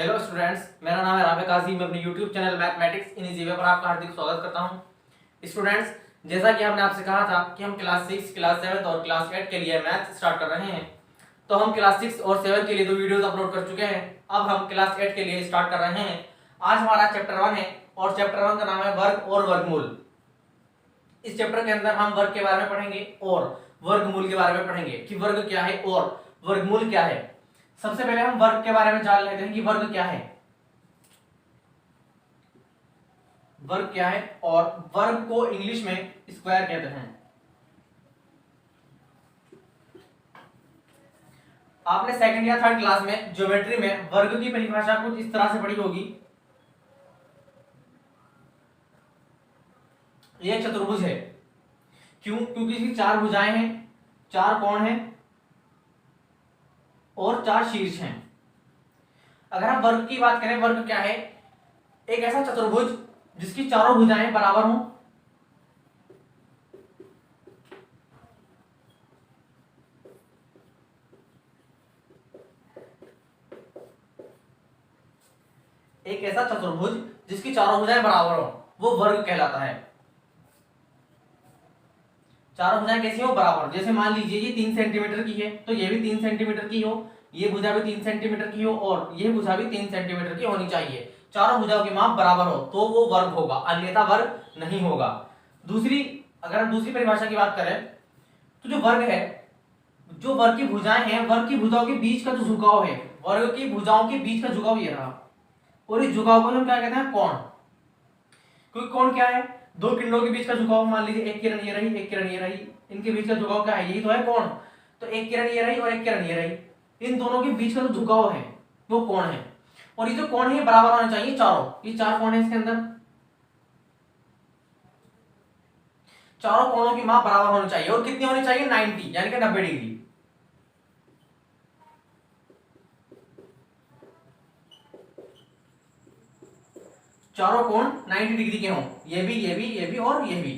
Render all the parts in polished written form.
Hello students, मेरा नाम है राबे काजी। मैं अपने YouTube channel mathematics in easy way पर आपका हार्दिक स्वागत करता हूं। स्टूडेंट्स, जैसा कि हमने आपसे कहा था कि हम क्लास 6, क्लास 7 और क्लास 8 के लिए मैथ स्टार्ट कर रहे हैं, तो हम क्लास 6 और 7 के लिए 2 वीडियोस अपलोड कर चुके हैं। अब हम क्लास 8 के लिए स्टार्ट कर रहे हैं। आज हमारा चैप्टर 1 है और चैप्टर 1 का नाम है वर्ग और वर्गमूल। इस चैप्टर के अंदर हम वर्ग के बारे में पढ़ेंगे और वर्गमूल के बारे में पढ़ेंगे कि वर्ग क्या है और वर्गमूल क्या है। सबसे पहले हम वर्ग के बारे में जान लेते हैं कि वर्ग क्या है। वर्ग क्या है और वर्ग को इंग्लिश में स्क्वायर कहते हैं। आपने सेकंड या थर्ड क्लास में ज्योमेट्री में वर्ग की परिभाषा कुछ इस तरह से पढ़ी होगी। ये चतुर्भुज है। क्यों? क्योंकि इसकी 4 भुजाएं हैं, 4 कोण हैं और 4 शीर्ष हैं। अगर हम वर्ग की बात करें, वर्ग क्या है? एक ऐसा चतुर्भुज जिसकी चारों भुजाएं बराबर हों, एक ऐसा चतुर्भुज जिसकी चारों भुजाएं बराबर हों, वो वर्ग कहलाता है। चारों भुजाएं कैसी हो? बराबर। जैसे मान लीजिए ये 3 सेंटीमीटर की है तो ये भी 3 सेंटीमीटर की हो, ये भुजा भी 3 सेंटीमीटर की हो और ये भुजा भी 3 सेंटीमीटर की होनी चाहिए। चारों भुजाओं की माप बराबर हो तो वो वर्ग होगा, अन्यथा वर्ग नहीं होगा। अगर हम दूसरी परिभाषा की बात करें तो जो वर्ग है, जो वर्ग की भुजाएं हैं, वर्ग की भुजाओं के बीच का जो झुकाव है, वर्ग की भुजाओं के बीच का झुकाव ये रहा, और इस झुकाव को हम क्या कहते हैं? कोण। क्योंकि कोण क्या है? दो किरणों के बीच का झुकाव। मान लीजिए एक किरण ये रही, एक किरण ये रही, इनके बीच का झुकाव क्या है? यही तो है कोण। तो एक किरण ये रही और एक किरण ये रही, इन दोनों के बीच का जो झुकाव है वो कोण है। और ये जो कोण है बराबर होने चाहिए चारों। ये 4 कोण है इसके अंदर, चारों कोणों की माप बराबर होनी चाहिए। और कितनी होनी चाहिए? 90, यानी कि 90 डिग्री। चारों कोण 90 डिग्री के हों, ये भी, ये भी, ये भी और ये भी।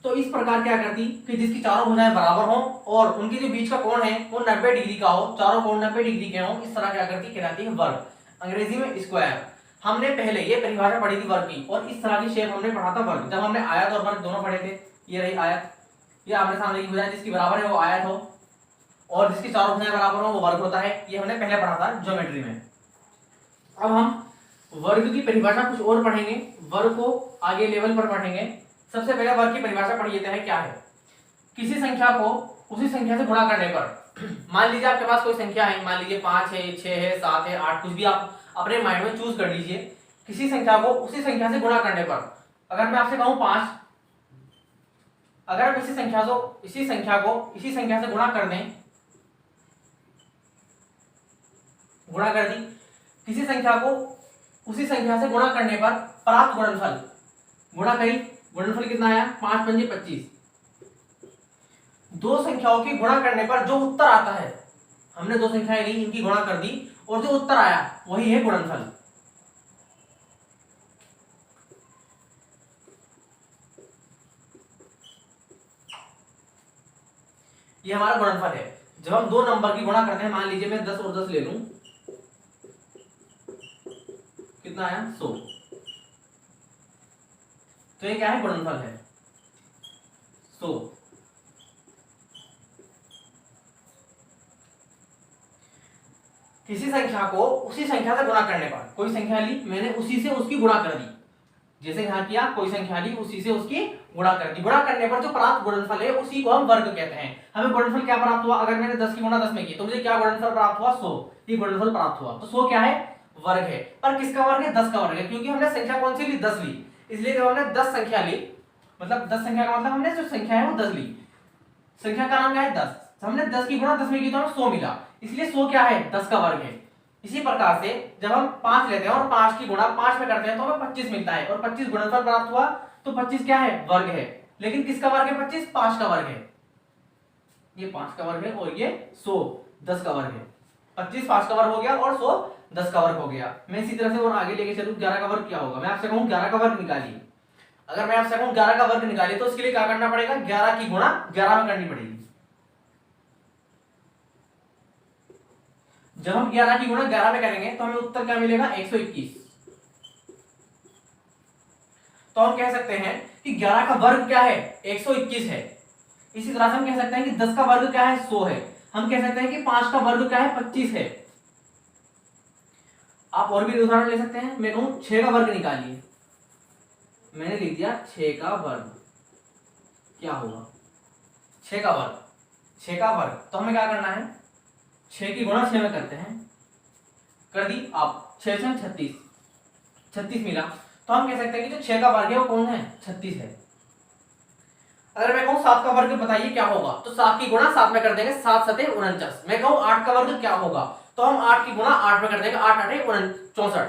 तो इस प्रकार क्या करती कि जिसकी चारों भुजाएं बराबर हों और उनके जो बीच का कोण है वो 90 डिग्री का हो, चारों कोण 90 डिग्री के हों, इस तरह क्या करती? कहलाती है वर्ग, अंग्रेजी में स्क्वायर। हमने पहले ये परिभाषा पढ़ी थी वर्ग की, और इस तरह की शेप हमने पढ़ा था वर्ग, जब हमने आयत और वर्ग दोनों पढ़े थे। ये रही आयत, ये आमने सामने की भुजाएं जिसकी बराबर है वो आयत हो, और जिसकी चारों भुजाएं बराबर हो वो वर्ग होता है। ये हमने पहले पढ़ा था ज्योमेट्री में। अब हम वर्ग की परिभाषा कुछ और पढ़ेंगे, वर्ग को आगे लेवल पर पढ़ेंगे। सबसे पहले वर्ग की परिभाषा पढ़ लेते हैं क्या है। किसी संख्या को उसी संख्या से गुणा करने पर, मान लीजिए आपके पास कोई संख्या है, मान लीजिए 5 है, 6 है, 7 है, 8, कुछ भी आप अपने माइंड में चूज कर लीजिए। किसी संख्या को उसी संख्या से गुणा करने पर, अगर मैं आपसे कहूं 5, अगर आप इसी संख्या को इसी संख्या से गुणा कर दें, गुणा कर दी, किसी संख्या को उसी संख्या से गुणा करने पर प्राप्त गुणनफल, गुणा करी, गुणनफल कितना आया? 5 पंजे 25। दो संख्याओं की गुणा करने पर जो उत्तर आता है, हमने दो संख्याएं ली, इनकी गुणा कर दी और जो उत्तर आया वही है गुणनफल। ये हमारा गुणनफल है। जब हम दो नंबर की गुणा करते हैं, मान लीजिए मैं 10 और 10 ले लूं, कितना आया? 100। तो ये क्या है? गुणनफल है 100। किसी संख्या को उसी संख्या से गुणा करने पर, कोई संख्या ली मैंने, उसी से उसकी गुणा कर दी, जैसे यहां किया, कोई संख्या ली उसी से उसकी गुणा कर दी, गुणा करने पर जो प्राप्त गुणनफल है उसी को हम वर्ग कहते हैं। हमें गुणनफल क्या प्राप्त हुआ? अगर मैंने 10 की गुणा 10 में की तो मुझे क्या गुणनफल प्राप्त हुआ? 100। ये गुणनफल प्राप्त हुआ। तो 100 क्या है? वर्ग है। पर किसका वर्ग है? 10 का वर्ग है, क्योंकि हमने संख्या कौन सी ली? 10 ली। इसलिए जब हमने 10 संख्या ली, मतलब 10 संख्या का मतलब हमने जो संख्या है वो 10 ली, संख्या का नाम क्या है? 10। हमने 10 की गुणा 10 में की तो हमें 100 मिला, इसलिए 100 क्या है? 10 का वर्ग है। इसी प्रकार से जब हम 5 लेते हैं और 5 की गुणा 5 में करते हैं तो हमें 25 मिलता है, और 25 गुणनफल प्राप्त हुआ, तो 25 क्या है? वर्ग है। लेकिन किसका वर्ग है? 25 5 का वर्ग है। ये 5 का वर्ग है और ये 100 10 का वर्ग है। 25 5 का वर्ग हो गया और 100 10 का वर्ग हो गया। मैं इसी तरह से और आगे लेके चलूं, 11 का वर्ग क्या होगा? मैं आपसे कहूं 11 का वर्ग निकालिए, अगर मैं आपसे कहूं 11 का वर्ग निकालिए तो इसके लिए क्या करना पड़ेगा? 11 की गुणा 11 में करनी पड़ेगी। जब हम 11 की गुणा 11 में करेंगे तो हमें उत्तर क्या मिलेगा 121। तो हम कह सकते हैं कि 11 का वर्ग क्या है 121 है। इसी तरह से हम कह सकते हैं कि 10 का वर्ग क्या है 100 है। हम कह सकते हैं कि 5 का वर्ग क्या है 25 है। आप और भी उदाहरण ले सकते हैं। मैं कहूं 6 का वर्ग निकालिए, मैंने लिख दिया 6 का वर्ग क्या होगा 6 का वर्ग, 6 का वर्ग। तो हमें क्या करना है 6 की गुणा 6 में करते हैं, कर दी आप 6 से 36, 36 मिला। तो हम कह सकते हैं कि जो 6 का वर्ग है वो कौन है 36 है। अगर मैं कहूं 7 का वर्ग बताइए क्या होगा, तो 7 की गुणा 7 में कर देंगे 7 7 49। मैं कहूं 8 का वर्ग क्या होगा, तो हम 8 की गुणा 8 में कर देंगे 8 8 64।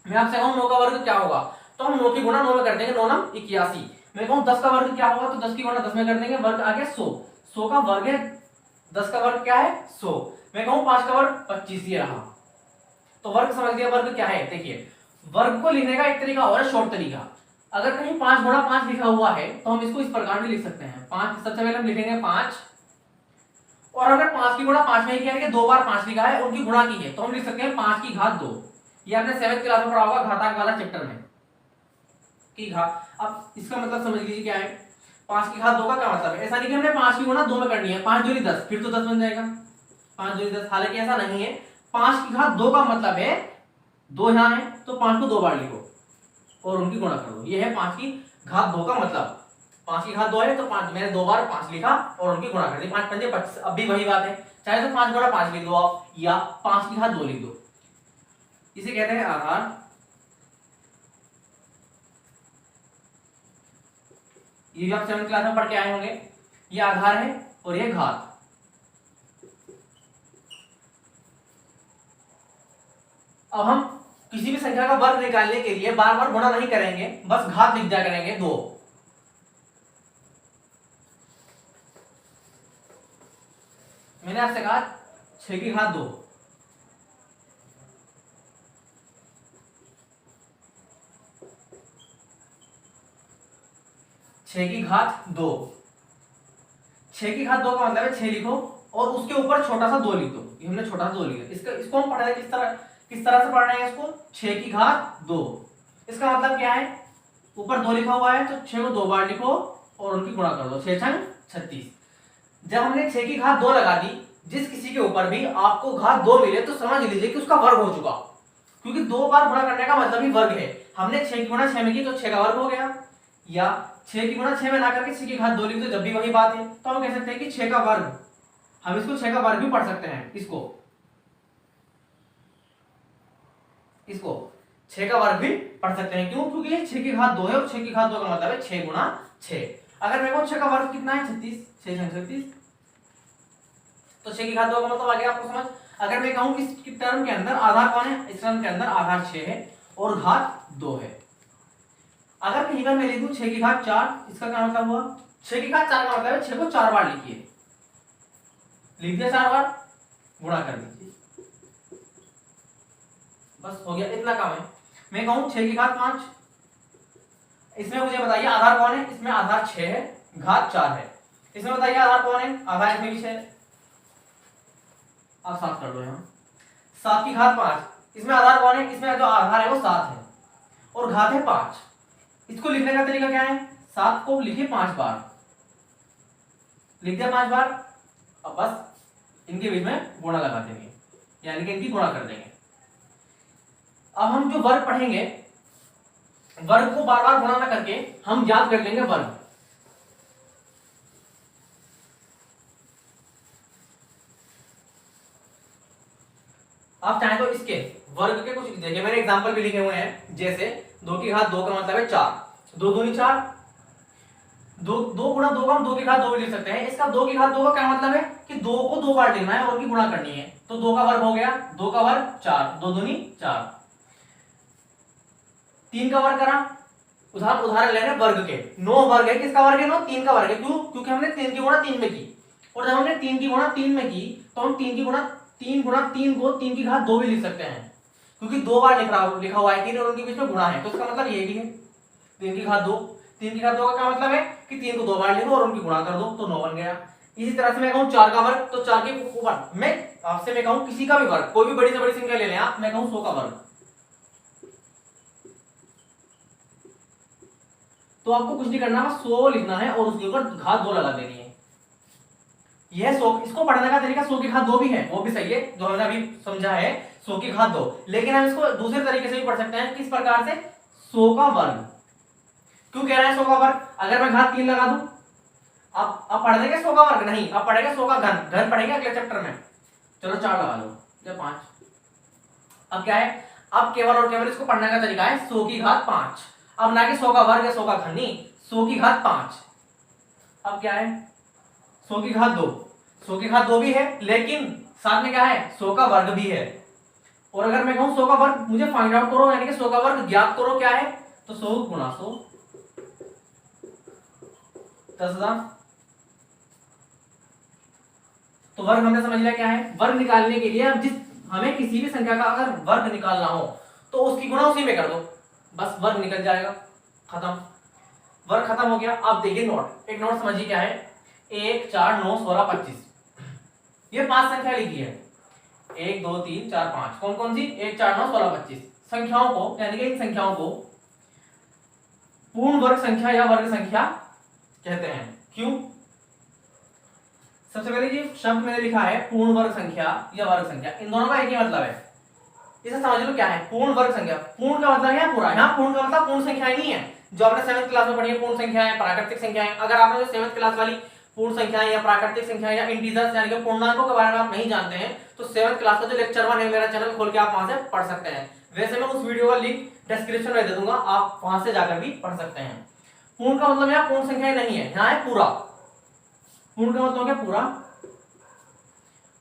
मैं आपसे कहूं 9 का वर्ग क्या होगा, तो हम 9 की गुणा 9 में कर देंगे 9 9 81। मैं कहूं 10 का वर्ग क्या होगा, तो 10 की गुणा 10 में कर देंगे, वर्ग आ गया 100। 100 का वर्ग है 10 का वर्ग क्या है 100। मैं कहूं 5 का वर्ग 25 ये रहा। तो वर्ग समझ लिया, वर्ग क्या है। देखिए वर्ग को लिखने का एक तरीका और है शॉर्ट तरीका। अगर कहीं 5 गुणा 5 लिखा हुआ है तो हम इसको इस प्रकार में लिख सकते हैं 5, सबसे पहले हम लिखेंगे 5, और अगर 5 की गुणा 5 में किया है कि 2 बार 5 लिखा है उनकी गुणा की है तो हम लिख सकते हैं 5 की घात 2। ये आपने 7th क्लास में पढ़ा होगा घातांक वाला चैप्टर में की घात। अब इसका मतलब समझ लीजिए क्या है 5 की घात 2 का क्या मतलब है। ऐसा नहीं कि हमने 5 की गुणा 2 में करनी है, 5 दूनी 10, फिर तो 10 बन जाएगा 5 दूनी 10। हालांकि ऐसा नहीं है, 5 की घात 2 का मतलब है 2 यहां है तो 5 को 2 बार लिखो और उनकी गुणा कर दो। ये है 5 की घात 2 का मतलब। 5 की घात 2 है तो 5 मैंने 2 बार 5 लिखा और उनकी गुणा कर दी, 5 पंजे 25। अब भी वही बात है, चाहे तो 5 गुणा 5 लिख दो आप या 5 की घात 2 लिख दो। इसे कहते हैं आधार। ये भी आप 7th क्लास में पढ़ के आए होंगे। ये आधार है और ये घात। अब हम किसी भी संख्या का वर्ग निकालने के लिए बार बार गुणा नहीं करेंगे, बस घात लिख दिया करेंगे 2। मैंने आपसे कहा 6 की घात 2, छह की घात 2, 6 की घात 2 का मतलब है 6 लिखो और उसके ऊपर छोटा सा 2 लिख दो। ये हमने छोटा सा 2 लिखा। इसको हम पढ़ा किस तरह से पढ़ना है इसको 6 की घात 2। इसका मतलब क्या है, ऊपर 2 लिखा हुआ है तो 6 को 2 बार लिखो और उनकी गुणा कर दो, 6 छंग 36। जब हमने 6 की घात 2 लगा दी, जिस किसी के ऊपर भी आपको घात 2 मिले तो समझ लीजिए कि उसका वर्ग हो चुका, क्योंकि 2 बार गुणा करने का मतलब ही वर्ग है। हमने 6 की गुणा 6 में की तो 6 का वर्ग हो गया, या 6 की गुणा 6 में ना करके 6 की घात 2 लिख दो, जब भी वही बात है। तो हम कह सकते हैं कि 6 का वर्ग, हम इसको 6 का वर्ग भी पढ़ सकते हैं। इसको 6 का वर्ग भी पढ़ सकते हैं। क्यों, क्योंकि ये 6 की घात 2 है और 6 की घात 2 का मतलब है 6 गुणा 6। अगर मेरे को 6 का वर्ग कितना है 36, 6 36, तो 6 की घात 2 का मतलब आ गया आपको समझ। अगर मैं कहूं इस टर्म के अंदर आधार कौन है, इस टर्म के अंदर आधार 6 है और घात 2 है। अगर कहीं पर मैं लिख दूं 6 की घात 4, इसका क्या मतलब हुआ 6 की घात 4 का मतलब है 6 को 4 बार लिखिए, लिख दिया 4 बार, गुणा कर दीजिए, बस हो गया, इतना काम है। मैं कहूं 6 की घात 5, इसमें मुझे बताइए आधार कौन है। इसमें आधार 6 है, घात 4 है। इसमें बताइए आधार कौन है, आधार इसमें भी 6 है, आप 7 कर दो यहाँ। 7 की घात 5, इसमें आधार कौन है, इसमें जो आधार है वो 7 है और घात है 5। इसको लिखने का तरीका क्या है, 7 को लिखिए 5 बार, लिख दिया 5 बार। अब बस इनके बीच में गुणा लगा देंगे, यानी कि इनकी गुणा कर देंगे। अब हम जो वर्ग पढ़ेंगे, वर्ग को बार बार गुणा ना करके हम याद कर लेंगे वर्ग। आप चाहें तो इसके वर्ग के कुछ देखिए, मैंने एग्जांपल भी लिखे हुए हैं। जैसे 2 की घात 2 का मतलब है 4, 2 दूनी 4, 2 गुणा 2 का हम 2 की घात 2 भी लिख सकते हैं। इसका 2 की घात 2 का क्या मतलब है कि 2 को 2 बार लिखना है और उनकी गुणा करनी है। तो 2 का वर्ग हो गया, 2 का वर्ग 4, 2 दूनी 4। 3 का वर्ग करा, उदाहरण ले रहे हैं वर्ग के। 9 वर्ग है, किसका वर्ग है 9, 3 का वर्ग है। क्यों, क्योंकि हमने 3 की गुणा 3 में की, और जब हमने 3 की गुणा 3 में की तो हम 3 गुणा 3 को 3 की घात 2 भी लिख सकते हैं, क्योंकि 2 बार लिखा हुआ है 3 और उनके बीच में गुणा है। तो इसका मतलब ये भी है 3 की घात 2। 3 की घात 2 का क्या मतलब है कि 3 को 2 बार लिखो और उनकी गुणा कर दो, तो 9 बन गया। इसी तरह से मैं कहूँ 4 का वर्ग, तो 4 के ऊपर मैं आपसे मैं कहूँ किसी का भी वर्ग, कोई भी बड़ी से बड़ी संख्या ले लें आप, मैं कहूँ 100 का वर्ग, तो आपको कुछ नहीं करना, बस 100 लिखना है और उसके ऊपर घात 2 लगा देनी है। यह 100, इसको पढ़ने का तरीका 100 की घात 2 भी है, वो भी सही है जो हमने अभी समझा है 100 की घात 2, लेकिन हम इसको दूसरे तरीके से भी पढ़ सकते हैं, किस प्रकार से, 100 का वर्ग। क्यों कह रहा है 100 का वर्ग? अगर मैं घात 3 लगा दूं, आप पढ़ देंगे 100 का वर्ग नहीं, अब पढ़ेगा 100 का घन, घन पढ़ेंगे अगले चैप्टर में। चलो 4 लगा लो या 5। अब क्या है, अब केवल और केवल इसको पढ़ने का तरीका है 100 की घात 5, अब ना कि 100 का वर्ग या 100 का घन, नहीं 100 की घात 5। अब क्या है, 100 की घात 2, 100 की घात 2 भी है, लेकिन साथ में क्या है, 100 का वर्ग भी है। और अगर मैं कहूं 100 का वर्ग मुझे फाइंड आउट करो, यानी कि 100 का वर्ग ज्ञात करो, क्या है, तो 100 गुणा 100 10,000। तो वर्ग हमने समझ लिया क्या है। वर्ग निकालने के लिए अब जिस हमें किसी भी संख्या का अगर वर्ग निकालना हो तो उसकी गुणा उसी में कर दो, बस वर्ग निकल जाएगा, खत्म, वर्ग खत्म हो गया। अब देखिए नोट, एक नोट समझिए क्या है, 1 4 9 16 25, ये 5 संख्या लिखी है, 1 2 3 4 5, कौन कौन सी, 1 4 9 16 25 संख्याओं को, यानी कि इन संख्याओं को पूर्ण वर्ग संख्या या वर्ग संख्या कहते हैं। क्यों? सबसे पहले ये शब्द मैंने लिखा है पूर्ण वर्ग संख्या या वर्ग संख्या, इन दोनों का एक ही मतलब है, इसे समझ लो क्या है, पूर्ण वर्ग संख्या। पूर्ण का मतलब है पूरा, यहाँ पूर्ण का मतलब पूर्ण संख्या नहीं है जो आपने 7th क्लास में पढ़ी है, पूर्ण संख्या है, प्राकृतिक संख्या है। अगर आपने जो 7th क्लास वाली पूर्ण संख्याएं या प्राकृतिक संख्या या इंटीजर्स यानी कि पूर्णांकों के बारे में आप नहीं जानते हैं, तो 7th क्लास का जो लेक्चर 1 है मेरा चैनल खोल के आप वहां से पढ़ सकते हैं। वैसे मैं उस वीडियो का लिंक डिस्क्रिप्शन में दे दूंगा, आप वहां से जाकर भी पढ़ सकते हैं। पूर्ण का मतलब यहाँ पूर्ण संख्या नहीं है, यहाँ है पूरा। पूर्ण का मतलब क्या, पूरा।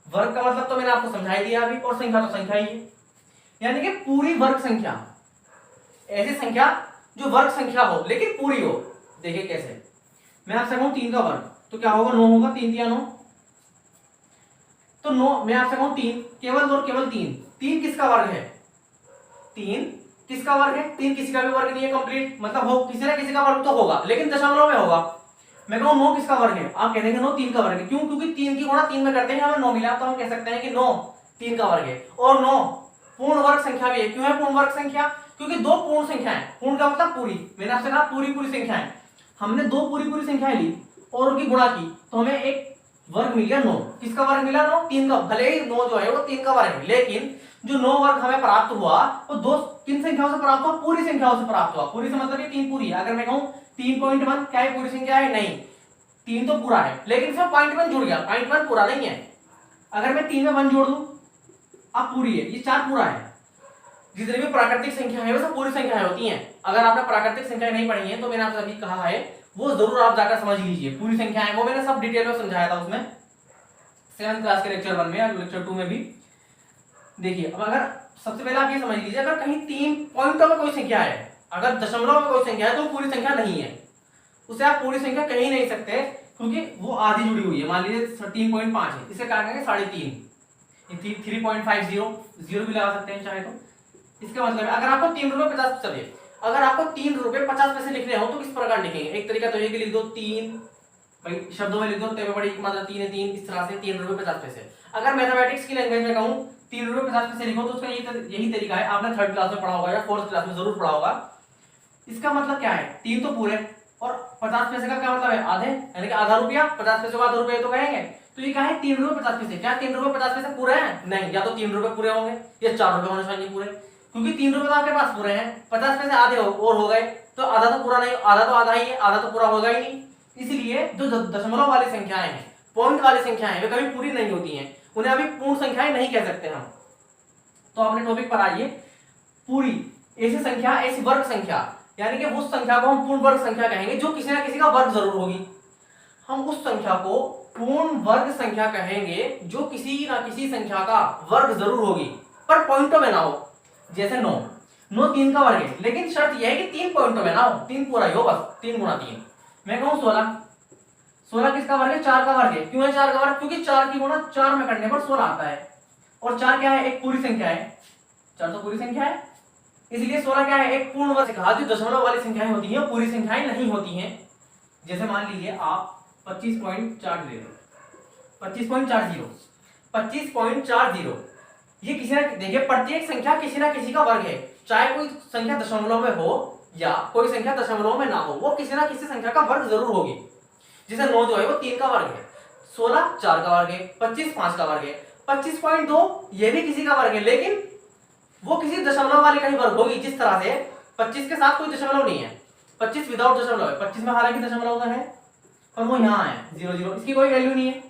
वर्ग का मतलब तो मैंने आपको समझा ही दिया अभी, और संख्या तो संख्या ही है, यानी कि पूरी वर्ग संख्या, ऐसी संख्या जो वर्ग संख्या हो लेकिन पूरी हो। देखिए कैसे, मैं आपसे कहूं 3 का वर्ग तो क्या होगा, 9 होगा, 3 3 9, तो 9 मैं आपसे कहूं 3, केवल और केवल 3, 3 किसका वर्ग है, 3 किसका वर्ग है, 3 किसी का भी वर्ग नहीं है कंप्लीट, मतलब हो किसी ना किसी का वर्ग तो होगा, लेकिन दशमलव में होगा। मैं कहूं 9 किसका वर्ग है, आप कह देंगे 9 3 का वर्ग है। क्यों? क्योंकि 3 की गुणा 3 में करते हैं, हमें 9 मिला, तो हम कह सकते हैं कि 9 3 का वर्ग है। और 9 पूर्ण वर्ग संख्या भी है। क्यों है पूर्ण वर्ग संख्या? क्योंकि 2 पूर्ण संख्याएं, पूर्ण का मतलब पूरी, मैंने आपसे कहा पूरी पूरी संख्याएं, हमने 2 पूरी पूरी संख्याएं ली और उनकी गुणा की तो हमें एक वर्ग मिल गया 9। किसका वर्ग मिला? 9 3 का। भले ही 9 जो है वो 3 का वर्ग है, लेकिन जो 9 वर्ग हमें प्राप्त हुआ वो 2 किन संख्याओं से प्राप्त हुआ, पूरी संख्याओं से प्राप्त हुआ। पूरी से मतलब ये 3 पूरी है। अगर मैं कहूं 3.1 क्या है, पूरी संख्या है? नहीं, 3 तो पूरा है, लेकिन इसमें 0.1 जुड़ गया, 0.1 पूरा नहीं है। अगर मैं 3 में 1 जोड़ दूं अब पूरी है, ये 4 पूरा है। जितनी भी प्राकृतिक संख्या है वो सब पूरी संख्याएं होती हैं। अगर आपने प्राकृतिक संख्या नहीं पढ़ी है तो मैंने आपसे अभी कहा है वो जरूर आप जाकर समझ लीजिए। पूरी संख्याएं वो मैंने सब डिटेल में समझाया था उसमें 7th क्लास के लेक्चर 1 में या लेक्चर 2 में भी। देखिए अब अगर सबसे पहले आप ये समझ लीजिए, अगर कहीं 3 पॉइंटों में कोई संख्या है, अगर दशमलव में कोई संख्या है तो पूरी संख्या नहीं है, उसे आप पूरी संख्या कह ही नहीं सकते क्योंकि वो आधी जुड़ी हुई है। मान लीजिए 13.5 है, इसे काटेंगे 3.5, 3.50 जीरो भी लगा सकते हैं चाहे तो। इसका मतलब है अगर आपको 3 रुपए 50 पैसे, अगर आपको 3 रुपए 50 पैसे लिखने हो तो किस प्रकार लिखेंगे? एक तरीका तो ये कि लिख दो 3, भाई शब्दों में लिख दो, तेरे बड़ी मतलब 3 है 3, इस तरह से 3 रुपए 50 पैसे। अगर मैथमेटिक्स की लैंग्वेज में कहूं 3 रुपए 50 पैसे लिखो तो उसका यही तरीका है। आपने 3rd क्लास में पढ़ा होगा या 4th क्लास में जरूर पढ़ा होगा। इसका मतलब क्या है, 3 तो पूरे और 50 पैसे का क्या मतलब है, आधे, यानी कि आधा रुपया। 50 पैसे को आधा रुपया तो कहेंगे, तो ये क्या है 3 रुपए 50 पैसे। क्या 3 रुपए 50 पैसे पूरे हैं? नहीं, या तो 3 रुपए पूरे होंगे या 4 रुपए होने चाहिए पूरे, क्योंकि 3 रुपए तो आपके पास पूरे हैं, 50 पैसे आधे और हो गए तो आधा तो पूरा नहीं, आधा तो आधा ही है, आधा तो पूरा होगा ही नहीं। इसलिए जो दशमलव वाली संख्याएं हैं, पॉइंट वाली संख्याएं, वे कभी पूरी नहीं होती हैं, उन्हें अभी पूर्ण संख्याएं नहीं कह सकते हम। तो अपने टॉपिक पर आइए, पूरी ऐसी संख्या, ऐसी वर्ग संख्या, यानी कि उस संख्या को हम पूर्ण वर्ग संख्या कहेंगे जो किसी ना किसी का वर्ग जरूर होगी। हम उस संख्या को पूर्ण वर्ग संख्या कहेंगे जो किसी ना किसी संख्या का वर्ग जरूर होगी, पर पॉइंटों में ना हो। जैसे 9 3 का वर्ग है, लेकिन शर्त यह है कि 3 पॉइंटों में ना हो, 3 पूरा ही हो बस, 3 गुणा 3। मैं कहूं 16 किसका वर्ग है? 4 का वर्ग है। क्यों है 4 का वर्ग? क्योंकि 4 की गुणा 4 में करने पर 16 आता है, और 4 क्या है? एक पूरी संख्या है, 4 तो पूरी संख्या है, इसलिए 16 क्या है? एक पूर्ण वर्ग। कहा जो दशमलव वाली संख्याएं होती हैं पूरी संख्याएं नहीं होती हैं। जैसे मान लीजिए आप 25.4 ले लो, 25.40 25.40 ये किसी ना देखिए, प्रत्येक संख्या किसी ना किसी का वर्ग है, चाहे कोई संख्या दशमलव में हो या कोई संख्या दशमलव में ना हो, वो किसी ना किसी संख्या का वर्ग जरूर होगी। जैसे 9 जो है वो 3 का वर्ग है, 16 4 का वर्ग है, 25 5 का वर्ग है, 25.2 ये भी किसी का वर्ग है, लेकिन वो किसी दशमलव वाले का ही वर्ग होगी। जिस तरह से 25 के साथ कोई दशमलव नहीं है, 25 विदाउट दशमलव है, 25 में हालांकि दशमलव है पर वो यहाँ है 0 इसकी कोई वैल्यू नहीं है।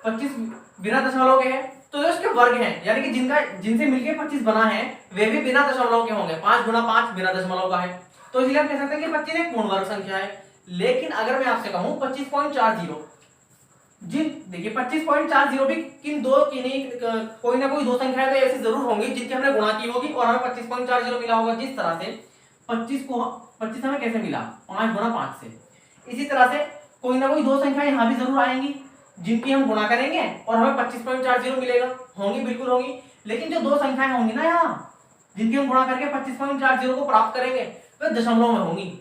25 बिना दशमलव के है, तो जो इसके वर्ग हैं, यानी कि जिनसे मिलके 25 बना है वे भी बिना दशमलव के होंगे। 5 गुना 5 बिना दशमलव का है, तो इसलिए हम कह सकते हैं कि 25 एक पूर्ण वर्ग संख्या है। लेकिन अगर मैं आपसे कहूं 25.40, देखिए 25.40 भी किन दो कोई ना कोई दो संख्याएं तो ऐसी जरूर होंगी जिनकी हमने गुणा की होगी और हमें 25.40 मिला होगा। जिस तरह से 25 हमें कैसे मिला, 5 गुना 5 से। इसी तरह से कोई ना कोई दो संख्या यहाँ भी जरूर आएंगी जिनकी हम गुणा करेंगे और हमें 25.40 मिलेगा, होंगी बिल्कुल होंगी। लेकिन जो दो संख्याएं होंगी ना यहाँ जिनकी हम गुणा करके 25.40 को प्राप्त करेंगे वे दशमलव में होंगी,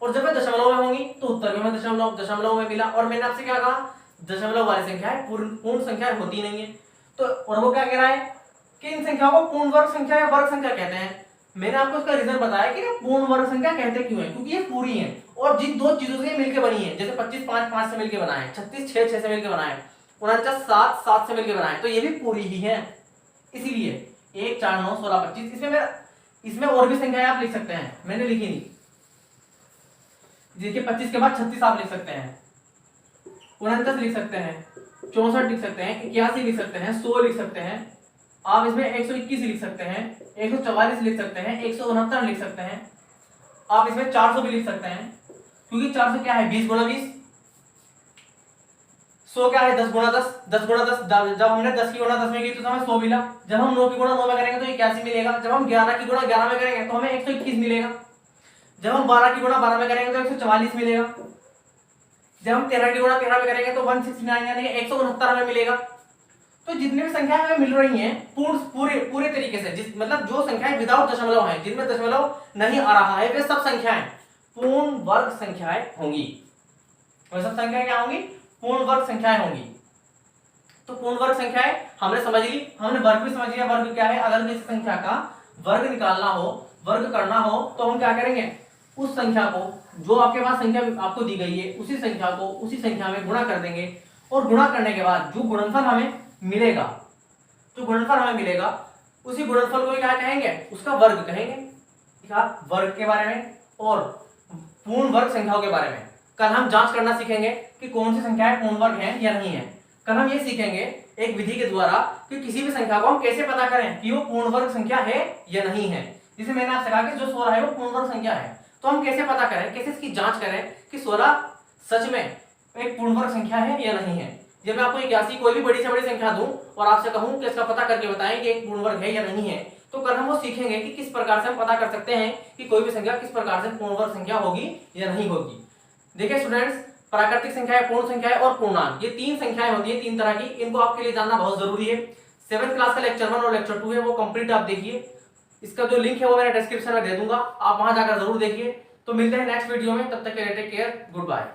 और जब वे दशमलव में होंगी तो उत्तर में हमें दशमलव में मिला। और मैंने आपसे क्या कहा, दशमलव वाली संख्याएं पूर्ण संख्याएं होती नहीं है। तो और वो क्या कह रहा है कि इन संख्याओं को पूर्ण वर्ग संख्या या वर्ग संख्या कहते हैं। मैंने आपको इसका रीजन बताया कि पूर्ण वर्ग संख्या कहते क्यों है, क्योंकि ये पूरी है और जिन दो चीजों से मिलकर बनी है, जैसे 25 5 5 से मिलकर बना है, 36 6 6 से मिलकर बना है, 49 7 7 से मिलकर बना है, तो ये भी पूरी ही है। इसीलिए 1 4 9 16 25 इसमें और भी संख्याएं आप लिख सकते हैं, मैंने लिखी नहीं। देखिए 25 के बाद 36 आप लिख सकते हैं, 49 लिख सकते हैं, 64 लिख सकते हैं, 81 लिख सकते हैं, 100 लिख सकते हैं, आप इसमें 121 लिख सकते हैं, 144 लिख सकते हैं, 169 लिख सकते हैं, आप इसमें 400 भी लिख सकते हैं, क्योंकि 400 क्या है 20 गुणा 20, 100 क्या है 10 गुणा 10, 10 गुणा 10। जब हमने 10 की गुणा 10 में की तो हमें 100 मिला, जब हम 9 की गुणा 9 में करेंगे तो 81 मिलेगा, जब हम 11 की गुणा 11 में करेंगे तो हमें 121 मिलेगा, जब हम 12 की गुणा 12 में करेंगे तो 144 मिलेगा, जब हम 13 की गुणा 13 में करेंगे तो 169 यानी 169 हमें मिलेगा। तो जितनी भी संख्याएं हमें मिल रही हैं पूरे तरीके से, मतलब जो संख्याएं विदाउट दशमलव हैं, जिनमें दशमलव नहीं आ रहा है, वे सब संख्याएं पूर्ण वर्ग संख्याएं होंगी। वे सब संख्याएं क्या होंगी, पूर्ण वर्ग संख्याएं होंगी। तो पूर्ण वर्ग संख्याएं हमने समझ ली, हमने वर्ग भी समझ लिया। वर्ग क्या है, अगर किसी संख्या का वर्ग निकालना हो, वर्ग करना हो, तो हम क्या करेंगे, उस संख्या को, जो आपके पास संख्या आपको दी गई है, उसी संख्या को उसी संख्या में गुणा कर देंगे, और गुणा करने के बाद जो गुणनफल हमें मिलेगा, उसी गुणनफल को क्या कहेंगे, उसका वर्ग कहेंगे। वर्ग के बारे में और पूर्ण वर्ग संख्याओं के बारे में कल हम जांच करना सीखेंगे कि कौन सी संख्याएं पूर्ण वर्ग हैं या नहीं है। कल हम ये सीखेंगे एक विधि के द्वारा कि किसी भी संख्या को हम कैसे पता करें कि वो पूर्ण वर्ग संख्या है या नहीं है। जैसे मैंने आपसे कहा कि जो 16 है वो पूर्ण वर्ग संख्या है, तो हम कैसे पता करें, कैसे इसकी जांच करें कि 16 सच में एक पूर्ण वर्ग संख्या है या नहीं है। जब मैं आपको 81 कोई भी बड़ी से बड़ी संख्या दूं और आपसे कहूं कि इसका पता करके बताएं कि एक पूर्ण वर्ग है या नहीं है, तो कल हम वो सीखेंगे कि किस प्रकार से हम पता कर सकते हैं कि कोई भी संख्या किस प्रकार से पूर्ण वर्ग संख्या होगी या नहीं होगी। देखिए स्टूडेंट्स, प्राकृतिक संख्याएं, पूर्ण संख्याएं और पूर्णांक, ये तीन संख्याएं होती है, तीन तरह की। इनको आपके लिए जानना बहुत जरूरी है। 7th क्लास का लेक्चर 1 और लेक्चर 2 है, वो कंप्लीट आप देखिए। इसका जो लिंक है वो मैं डिस्क्रिप्शन में दे दूंगा, आप वहां जाकर जरूर देखिए। तो मिलते हैं नेक्स्ट वीडियो में, तब तक के लिए टेक केयर, गुड बाय।